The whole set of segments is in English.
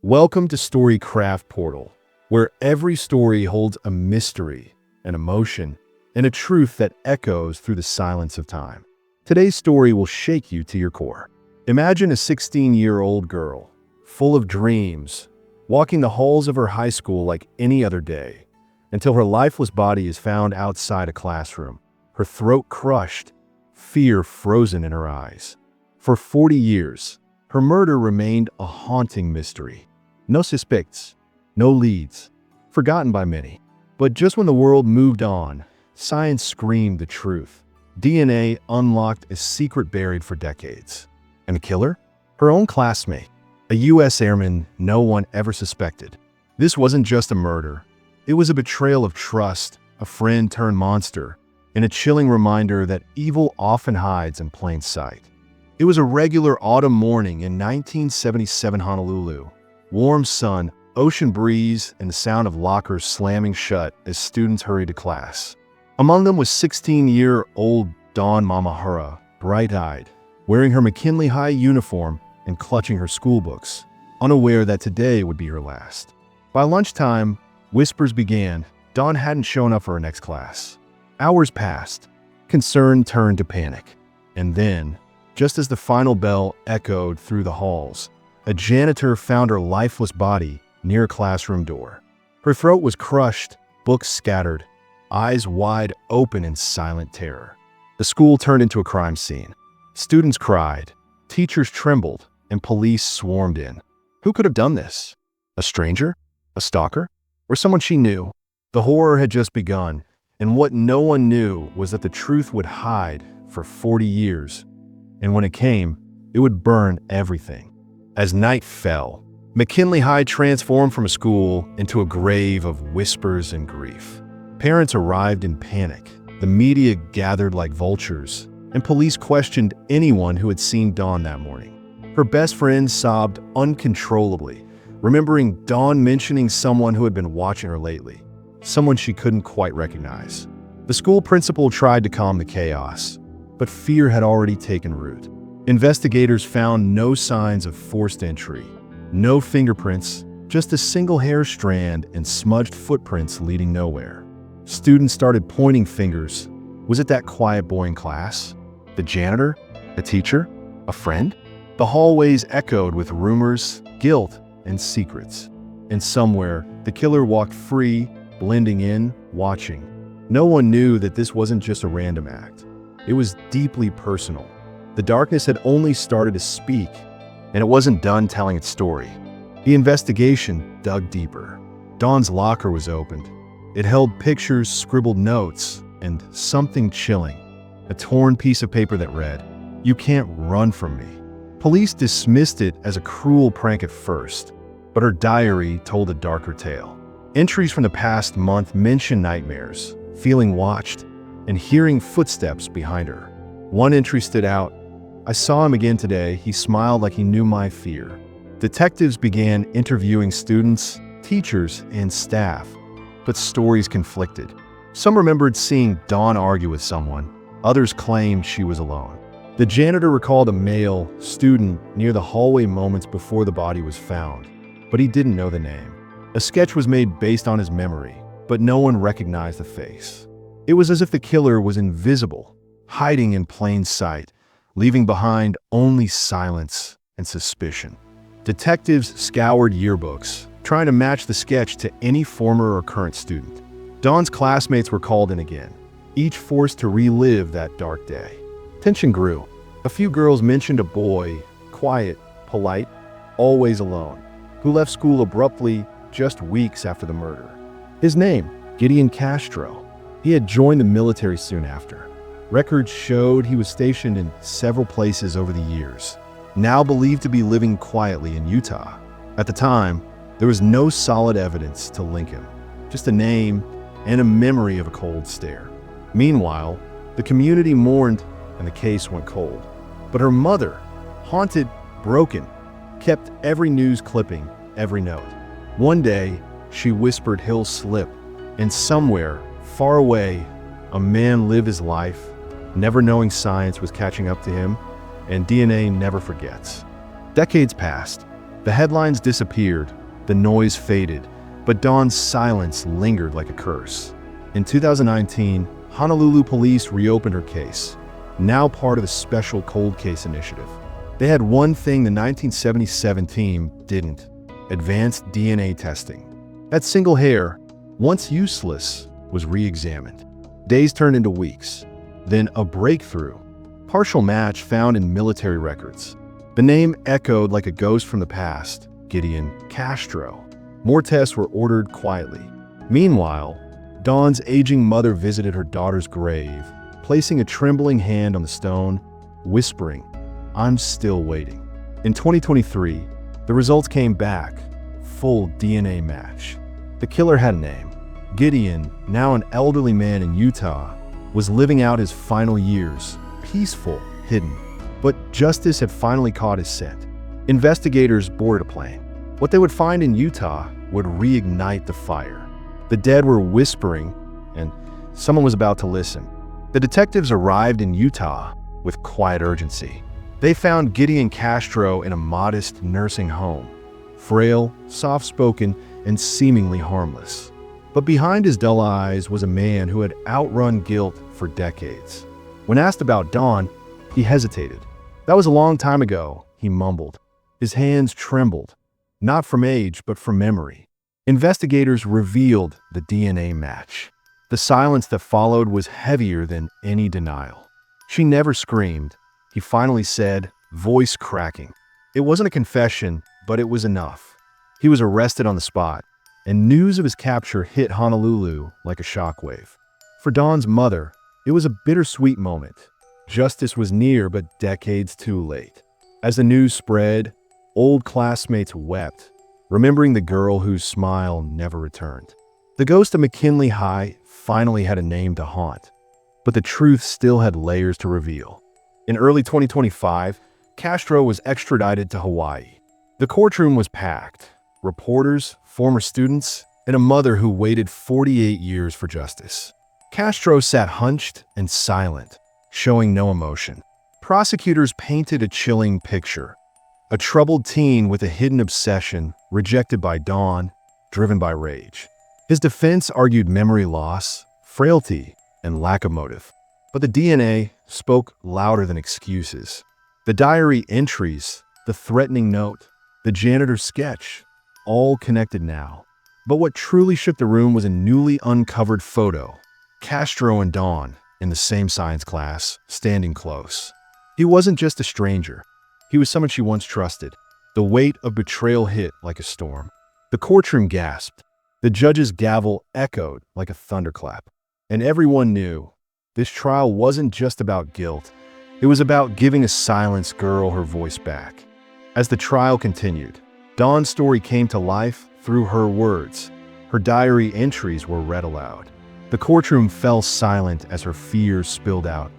Welcome to Storycraft Portal, where every story holds a mystery, an emotion, and a truth that echoes through the silence of time. Today's story will shake you to your core. Imagine a 16-year-old girl, full of dreams, walking the halls of her high school like any other day, until her lifeless body is found outside a classroom, her throat crushed, fear frozen in her eyes. For 40 years, her murder remained a haunting mystery. No suspects, no leads, forgotten by many. But just when the world moved on, science screamed the truth. DNA unlocked a secret buried for decades. And the killer? Her own classmate, a U.S. airman no one ever suspected. This wasn't just a murder. It was a betrayal of trust, a friend turned monster, and a chilling reminder that evil often hides in plain sight. It was a regular autumn morning in 1977 Honolulu. Warm sun, ocean breeze, and the sound of lockers slamming shut as students hurried to class. Among them was 16-year-old Dawn Mamahara, bright-eyed, wearing her McKinley High uniform and clutching her school books, unaware that today would be her last. By lunchtime, whispers began. Dawn hadn't shown up for her next class. Hours passed. Concern turned to panic. And then, just as the final bell echoed through the halls, a janitor found her lifeless body near a classroom door. Her throat was crushed, books scattered, eyes wide open in silent terror. The school turned into a crime scene. Students cried, teachers trembled, and police swarmed in. Who could have done this? A stranger? A stalker? Or someone she knew? The horror had just begun, and what no one knew was that the truth would hide for 40 years. And when it came, it would burn everything. As night fell, McKinley High transformed from a school into a grave of whispers and grief. Parents arrived in panic. The media gathered like vultures, and police questioned anyone who had seen Dawn that morning. Her best friend sobbed uncontrollably, remembering Dawn mentioning someone who had been watching her lately, someone she couldn't quite recognize. The school principal tried to calm the chaos, but fear had already taken root. Investigators found no signs of forced entry, no fingerprints, just a single hair strand and smudged footprints leading nowhere. Students started pointing fingers. Was it that quiet boy in class? The janitor? A teacher? A friend? The hallways echoed with rumors, guilt, and secrets. And somewhere, the killer walked free, blending in, watching. No one knew that this wasn't just a random act. It was deeply personal. The darkness had only started to speak, and it wasn't done telling its story. The investigation dug deeper. Dawn's locker was opened. It held pictures, scribbled notes, and something chilling. A torn piece of paper that read, "You can't run from me." Police dismissed it as a cruel prank at first, but her diary told a darker tale. Entries from the past month mentioned nightmares, feeling watched, and hearing footsteps behind her. One entry stood out. "I saw him again today. He smiled like he knew my fear." Detectives began interviewing students, teachers, and staff, but stories conflicted. Some remembered seeing Dawn argue with someone. Others claimed she was alone. The janitor recalled a male student near the hallway moments before the body was found, but he didn't know the name. A sketch was made based on his memory, but no one recognized the face. It was as if the killer was invisible, hiding in plain sight, leaving behind only silence and suspicion. Detectives scoured yearbooks, trying to match the sketch to any former or current student. Dawn's classmates were called in again, each forced to relive that dark day. Tension grew. A few girls mentioned a boy, quiet, polite, always alone, who left school abruptly just weeks after the murder. His name, Gideon Castro. He had joined the military soon after. Records showed he was stationed in several places over the years, now believed to be living quietly in Utah. At the time, there was no solid evidence to link him, just a name and a memory of a cold stare. Meanwhile, the community mourned and the case went cold. But her mother, haunted, broken, kept every news clipping, every note. One day, she whispered he'll slip, and somewhere, far away, a man lived his life, never knowing science was catching up to him, and DNA never forgets. Decades passed. The headlines disappeared, the noise faded, but Dawn's silence lingered like a curse. In 2019, Honolulu police reopened her case, now part of the Special Cold Case Initiative. They had one thing the 1977 team didn't: advanced DNA testing. That single hair, once useless, was re-examined. Days turned into weeks. Then a breakthrough. Partial match found in military records. The name echoed like a ghost from the past: Gideon Castro. More tests were ordered quietly. Meanwhile, Dawn's aging mother visited her daughter's grave, placing a trembling hand on the stone, whispering, "I'm still waiting." In 2023, the results came back. Full DNA match. The killer had a name. Gideon, now an elderly man in Utah, was living out his final years, peaceful, hidden. But justice had finally caught his scent. Investigators boarded a plane. What they would find in Utah would reignite the fire. The dead were whispering, and someone was about to listen. The detectives arrived in Utah with quiet urgency. They found Gideon Castro in a modest nursing home, frail, soft-spoken, and seemingly harmless. But behind his dull eyes was a man who had outrun guilt for decades. When asked about Dawn, he hesitated. "That was a long time ago," he mumbled. His hands trembled, not from age, but from memory. Investigators revealed the DNA match. The silence that followed was heavier than any denial. "She never screamed," he finally said, voice cracking. It wasn't a confession, but it was enough. He was arrested on the spot, and news of his capture hit Honolulu like a shockwave. For Dawn's mother, it was a bittersweet moment. Justice was near, but decades too late. As the news spread, old classmates wept, remembering the girl whose smile never returned. The ghost of McKinley High finally had a name to haunt, but the truth still had layers to reveal. In early 2025, Castro was extradited to Hawaii. The courtroom was packed. Reporters, former students, and a mother who waited 48 years for justice. Castro sat hunched and silent, showing no emotion. Prosecutors painted a chilling picture. A troubled teen with a hidden obsession, rejected by Dawn, driven by rage. His defense argued memory loss, frailty, and lack of motive. But the DNA spoke louder than excuses. The diary entries, the threatening note, the janitor's sketch, all connected now. But what truly shook the room was a newly uncovered photo. Castro and Dawn, in the same science class, standing close. He wasn't just a stranger. He was someone she once trusted. The weight of betrayal hit like a storm. The courtroom gasped. The judge's gavel echoed like a thunderclap. And everyone knew this trial wasn't just about guilt. It was about giving a silenced girl her voice back. As the trial continued, Dawn's story came to life through her words. Her diary entries were read aloud. The courtroom fell silent as her fears spilled out.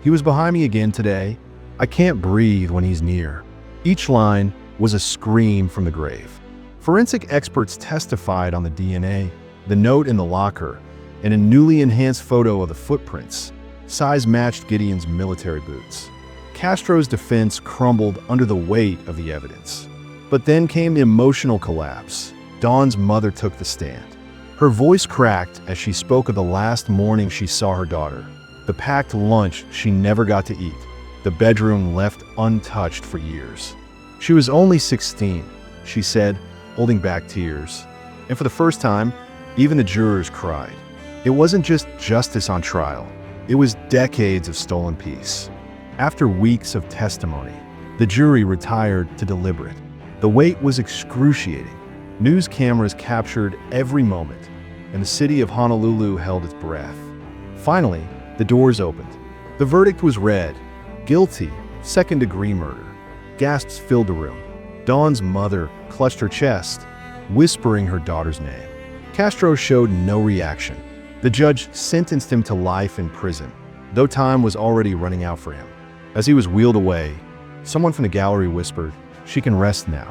"He was behind me again today. I can't breathe when he's near." Each line was a scream from the grave. Forensic experts testified on the DNA, the note in the locker, and a newly enhanced photo of the footprints. Size matched Gideon's military boots. Castro's defense crumbled under the weight of the evidence. But then came the emotional collapse. Dawn's mother took the stand. Her voice cracked as she spoke of the last morning she saw her daughter, the packed lunch she never got to eat, the bedroom left untouched for years. She was only 16, she said, holding back tears. And for the first time, even the jurors cried. It wasn't just justice on trial. It was decades of stolen peace. After weeks of testimony, the jury retired to deliberate. The wait was excruciating. News cameras captured every moment, and the city of Honolulu held its breath. Finally, the doors opened. The verdict was read. Guilty, second-degree murder. Gasps filled the room. Dawn's mother clutched her chest, whispering her daughter's name. Castro showed no reaction. The judge sentenced him to life in prison, though time was already running out for him. As he was wheeled away, someone from the gallery whispered, "She can rest now."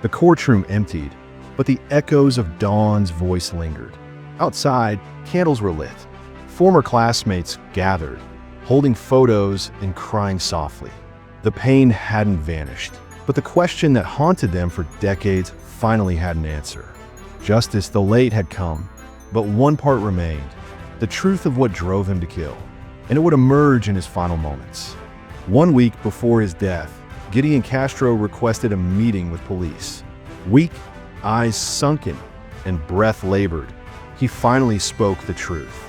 The courtroom emptied, but the echoes of Dawn's voice lingered. Outside, candles were lit. Former classmates gathered, holding photos and crying softly. The pain hadn't vanished. But the question that haunted them for decades finally had an answer. Justice, though late, had come, but one part remained: the truth of what drove him to kill, and it would emerge in his final moments. 1 week before his death, Gideon Castro requested a meeting with police. Weak, eyes sunken, and breath labored, he finally spoke the truth.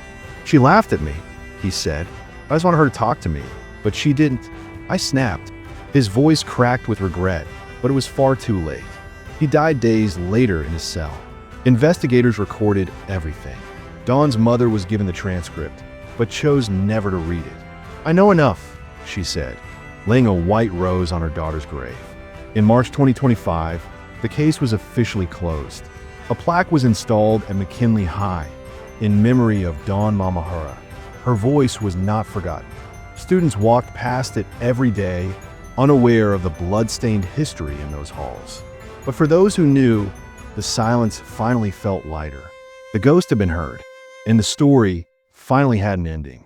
"She laughed at me," he said. "I just wanted her to talk to me, but she didn't." I snapped. His voice cracked with regret, but it was far too late. He died days later in his cell. Investigators recorded everything. Dawn's mother was given the transcript, but chose never to read it. "I know enough," she said, laying a white rose on her daughter's grave. In March 2025, the case was officially closed. A plaque was installed at McKinley High in memory of Dawn Mamahara. Her voice was not forgotten. Students walked past it every day, unaware of the blood-stained history in those halls. But for those who knew, the silence finally felt lighter. The ghost had been heard, and the story finally had an ending.